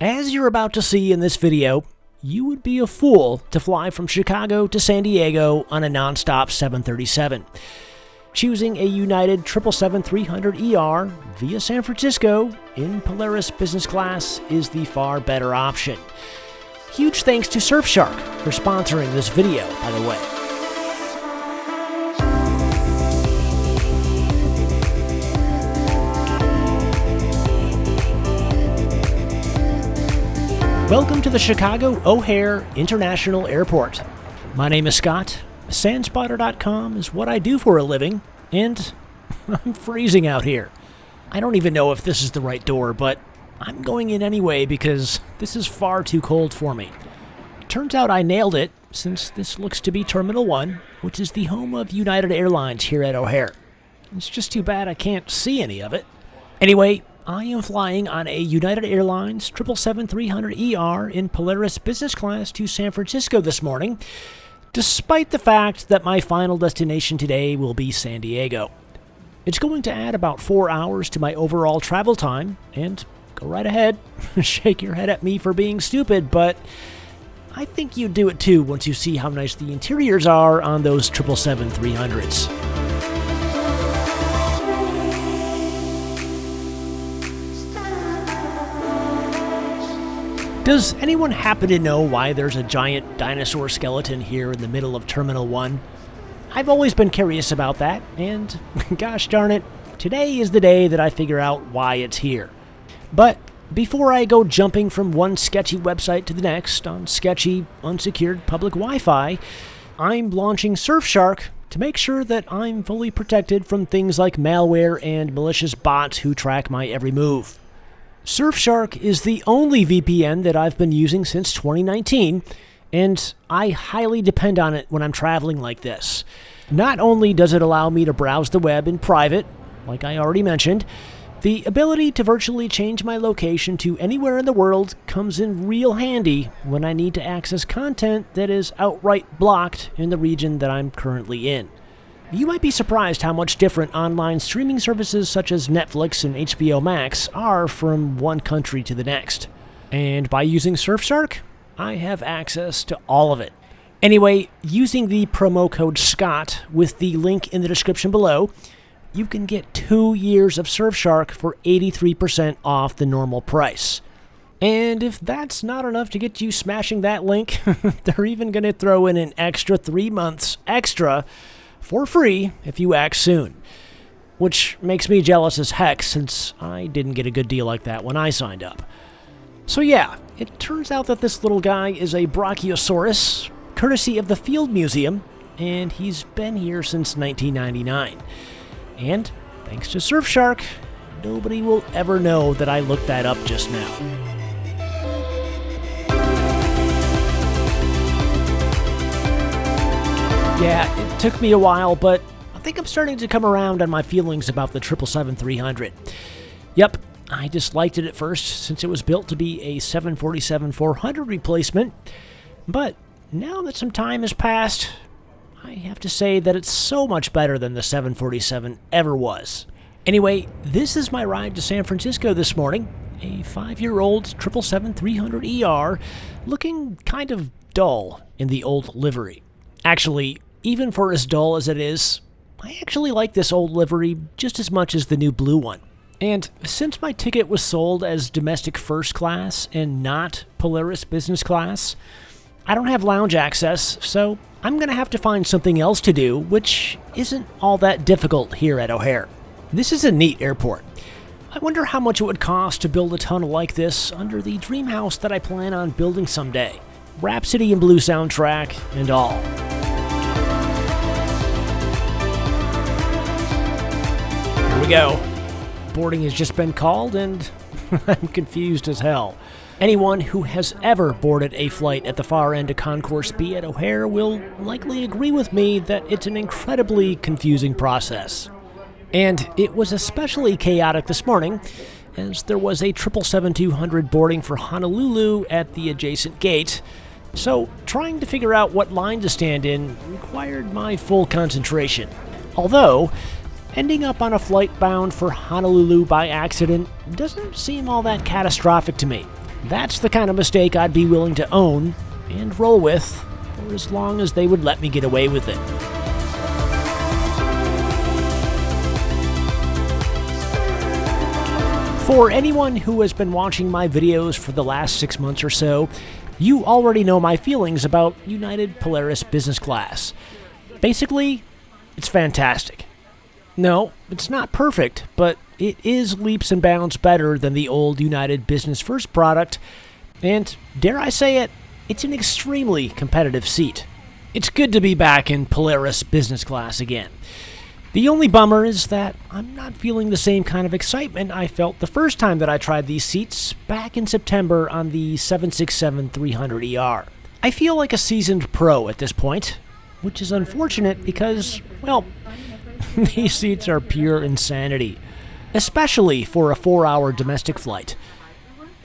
As you're about to see in this video, you would be a fool to fly from Chicago to San Diego on a nonstop 737. Choosing a United 777-300ER via San Francisco in Polaris business class is the far better option. Huge thanks to Surfshark for sponsoring this video, by the way. Welcome to the Chicago O'Hare International Airport. My name is Scott. SANspotter.com is what I do for a living, and I'm freezing out here. I don't even know if this is the right door, but I'm going in anyway because this is far too cold for me. Turns out I nailed it, since this looks to be Terminal 1, which is the home of United Airlines here at O'Hare. It's just too bad I can't see any of it. Anyway, I am flying on a United Airlines 777-300ER in Polaris business class to San Francisco this morning, despite the fact that my final destination today will be San Diego. It's going to add about 4 hours to my overall travel time, and go right ahead, shake your head at me for being stupid, but I think you'd do it too once you see how nice the interiors are on those 777-300s. Does anyone happen to know why there's a giant dinosaur skeleton here in the middle of Terminal 1? I've always been curious about that, and gosh darn it, today is the day that I figure out why it's here. But before I go jumping from one sketchy website to the next on sketchy, unsecured public Wi-Fi, I'm launching Surfshark to make sure that I'm fully protected from things like malware and malicious bots who track my every move. Surfshark is the only VPN that I've been using since 2019, and I highly depend on it when I'm traveling like this. Not only does it allow me to browse the web in private, like I already mentioned, the ability to virtually change my location to anywhere in the world comes in real handy when I need to access content that is outright blocked in the region that I'm currently in. You might be surprised how much different online streaming services such as Netflix and HBO Max are from one country to the next. And by using Surfshark, I have access to all of it. Anyway, using the promo code SCOTT with the link in the description below, you can get 2 years of Surfshark for 83% off the normal price. And if that's not enough to get you smashing that link, they're even going to throw in an extra 3 months extra for free if you act soon. Which makes me jealous as heck since I didn't get a good deal like that when I signed up. So yeah, it turns out that this little guy is a Brachiosaurus, courtesy of the Field Museum, and he's been here since 1999. And thanks to Surfshark, nobody will ever know that I looked that up just now. Yeah, it took me a while, but I think I'm starting to come around on my feelings about the 777-300. Yep, I disliked it at first since it was built to be a 747-400 replacement, but now that some time has passed, I have to say that it's so much better than the 747 ever was. Anyway, this is my ride to San Francisco this morning, a 5-year-old 777-300ER looking kind of dull in the old livery. Actually, even for as dull as it is, I actually like this old livery just as much as the new blue one. And since my ticket was sold as domestic first class and not Polaris business class, I don't have lounge access, so I'm going to have to find something else to do, which isn't all that difficult here at O'Hare. This is a neat airport. I wonder how much it would cost to build a tunnel like this under the dream house that I plan on building someday. Rhapsody in Blue soundtrack and all. Here we go. Boarding has just been called and I'm confused as hell. Anyone who has ever boarded a flight at the far end of Concourse B at O'Hare will likely agree with me that it's an incredibly confusing process. And it was especially chaotic this morning, as there was a 777-200 boarding for Honolulu at the adjacent gate, so trying to figure out what line to stand in required my full concentration. Although, ending up on a flight bound for Honolulu by accident doesn't seem all that catastrophic to me. That's the kind of mistake I'd be willing to own and roll with for as long as they would let me get away with it. For anyone who has been watching my videos for the last 6 months or so, you already know my feelings about United Polaris Business Class. Basically, it's fantastic. No, it's not perfect, but it is leaps and bounds better than the old United Business First product, and dare I say it, it's an extremely competitive seat. It's good to be back in Polaris Business Class again. The only bummer is that I'm not feeling the same kind of excitement I felt the first time that I tried these seats back in September on the 767-300ER. I feel like a seasoned pro at this point, which is unfortunate because, well, these seats are pure insanity, especially for a 4-hour domestic flight.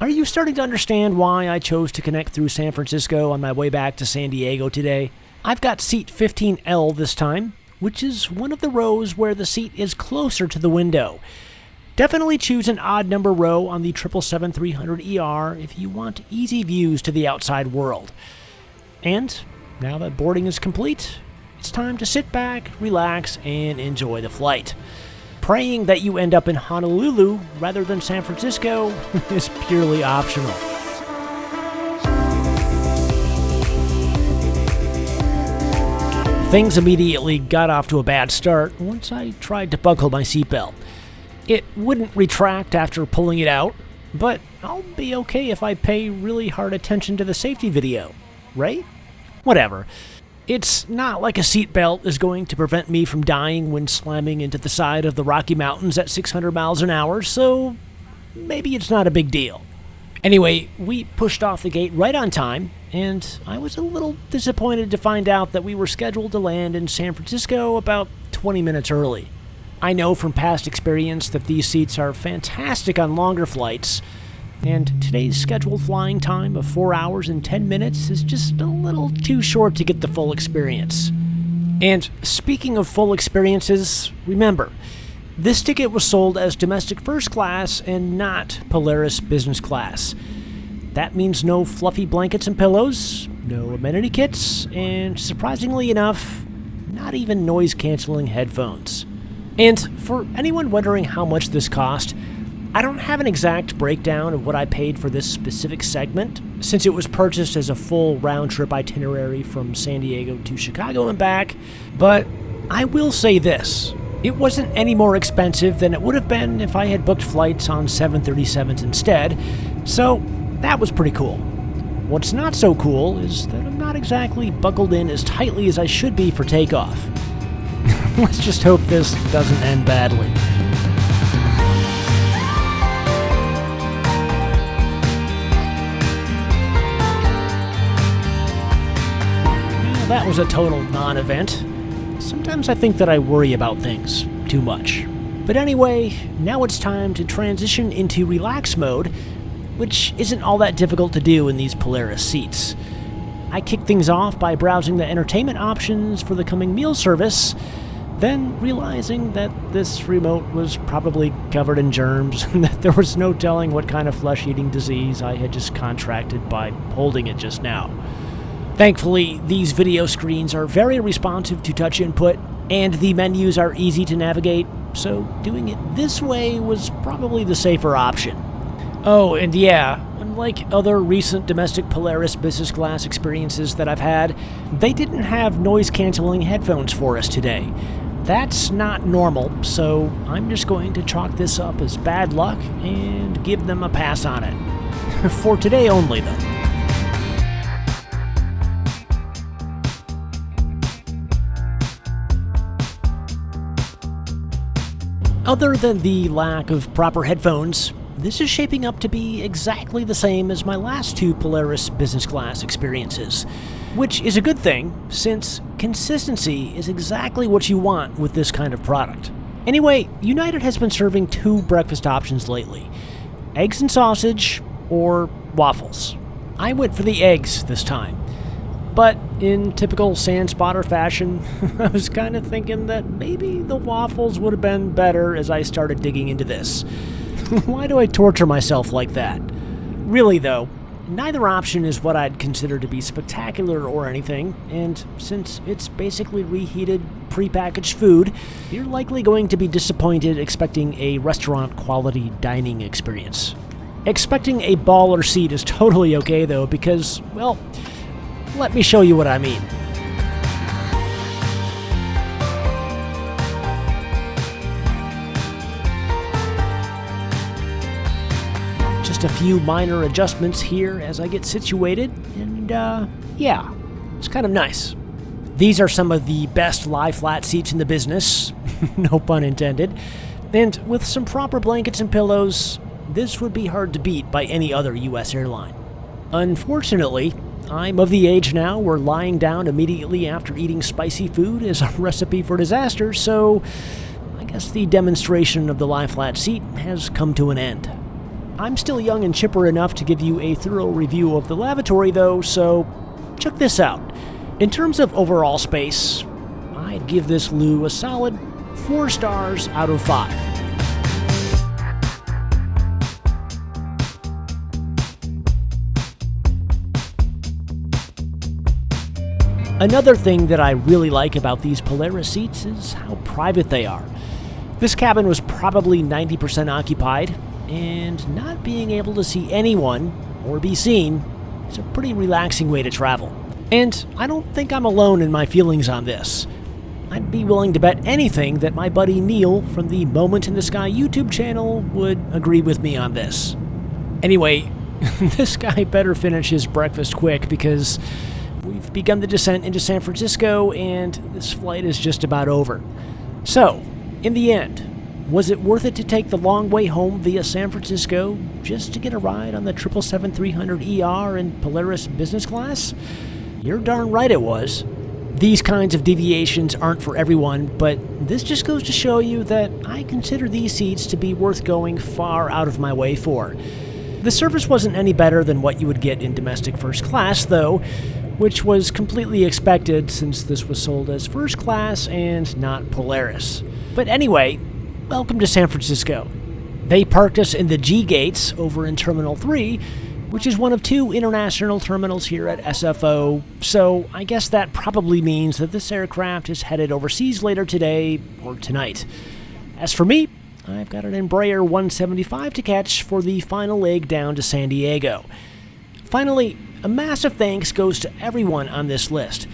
Are you starting to understand why I chose to connect through San Francisco on my way back to San Diego today? I've got seat 15L this time, which is one of the rows where the seat is closer to the window. Definitely choose an odd number row on the 777-300ER if you want easy views to the outside world. And now that boarding is complete, it's time to sit back, relax, and enjoy the flight. Praying that you end up in Honolulu rather than San Francisco is purely optional. Things immediately got off to a bad start once I tried to buckle my seatbelt. It wouldn't retract after pulling it out, but I'll be okay if I pay really hard attention to the safety video, right? Whatever. It's not like a seatbelt is going to prevent me from dying when slamming into the side of the Rocky Mountains at 600 miles an hour, so maybe it's not a big deal. Anyway, we pushed off the gate right on time, and I was a little disappointed to find out that we were scheduled to land in San Francisco about 20 minutes early. I know from past experience that these seats are fantastic on longer flights, and today's scheduled flying time of 4 hours and 10 minutes is just a little too short to get the full experience. And speaking of full experiences, remember, this ticket was sold as domestic first class and not Polaris business class. That means no fluffy blankets and pillows, no amenity kits, and surprisingly enough, not even noise-canceling headphones. And for anyone wondering how much this cost, I don't have an exact breakdown of what I paid for this specific segment, since it was purchased as a full round-trip itinerary from San Diego to Chicago and back, but I will say this. It wasn't any more expensive than it would have been if I had booked flights on 737s instead, so that was pretty cool. What's not so cool is that I'm not exactly buckled in as tightly as I should be for takeoff. Let's just hope this doesn't end badly. Well, that was a total non-event. Sometimes I think that I worry about things too much. But anyway, now it's time to transition into relax mode, which isn't all that difficult to do in these Polaris seats. I kicked things off by browsing the entertainment options for the coming meal service, then realizing that this remote was probably covered in germs and that there was no telling what kind of flesh-eating disease I had just contracted by holding it just now. Thankfully, these video screens are very responsive to touch input, and the menus are easy to navigate, so doing it this way was probably the safer option. Oh, and yeah, unlike other recent domestic Polaris business class experiences that I've had, they didn't have noise-canceling headphones for us today. That's not normal, so I'm just going to chalk this up as bad luck and give them a pass on it. For today only, though. Other than the lack of proper headphones, this is shaping up to be exactly the same as my last two Polaris business class experiences, which is a good thing, since consistency is exactly what you want with this kind of product. Anyway, United has been serving two breakfast options lately: eggs and sausage, or waffles. I went for the eggs this time. But in typical SANspotter fashion, I was kind of thinking that maybe the waffles would have been better as I started digging into this. Why do I torture myself like that? Really though, neither option is what I'd consider to be spectacular or anything, and since it's basically reheated, prepackaged food, you're likely going to be disappointed expecting a restaurant-quality dining experience. Expecting a baller seat is totally okay though, because, well, let me show you what I mean. Just a few minor adjustments here as I get situated, and yeah, it's kind of nice. These are some of the best lie-flat seats in the business, no pun intended, and with some proper blankets and pillows, this would be hard to beat by any other U.S. airline. Unfortunately, I'm of the age now where lying down immediately after eating spicy food is a recipe for disaster, so I guess the demonstration of the lie-flat seat has come to an end. I'm still young and chipper enough to give you a thorough review of the lavatory though, so check this out. In terms of overall space, I'd give this loo a solid 4 stars out of 5. Another thing that I really like about these Polaris seats is how private they are. This cabin was probably 90% occupied, and not being able to see anyone or be seen is a pretty relaxing way to travel. And I don't think I'm alone in my feelings on this. I'd be willing to bet anything that my buddy Neil from the Moment in the Sky YouTube channel would agree with me on this. Anyway, this guy better finish his breakfast quick because we've begun the descent into San Francisco and this flight is just about over. So, in the end, was it worth it to take the long way home via San Francisco just to get a ride on the 777-300ER in Polaris business class? You're darn right it was. These kinds of deviations aren't for everyone, but this just goes to show you that I consider these seats to be worth going far out of my way for. The service wasn't any better than what you would get in domestic first class, though, which was completely expected since this was sold as first class and not Polaris. But anyway, welcome to San Francisco. They parked us in the G gates over in Terminal 3, which is one of 2 international terminals here at SFO, so I guess that probably means that this aircraft is headed overseas later today or tonight. As for me, I've got an Embraer 175 to catch for the final leg down to San Diego. Finally, a massive thanks goes to everyone on this list.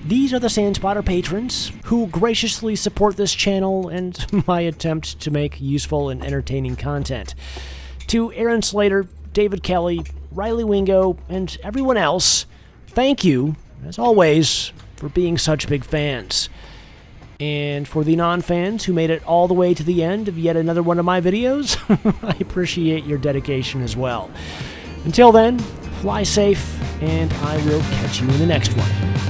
These are the SANspotter patrons who graciously support this channel and my attempt to make useful and entertaining content. To Aaron Slater, David Kelly, Riley Wingo, and everyone else, thank you, as always, for being such big fans. And for the non-fans who made it all the way to the end of yet another one of my videos, I appreciate your dedication as well. Until then, fly safe, and I will catch you in the next one.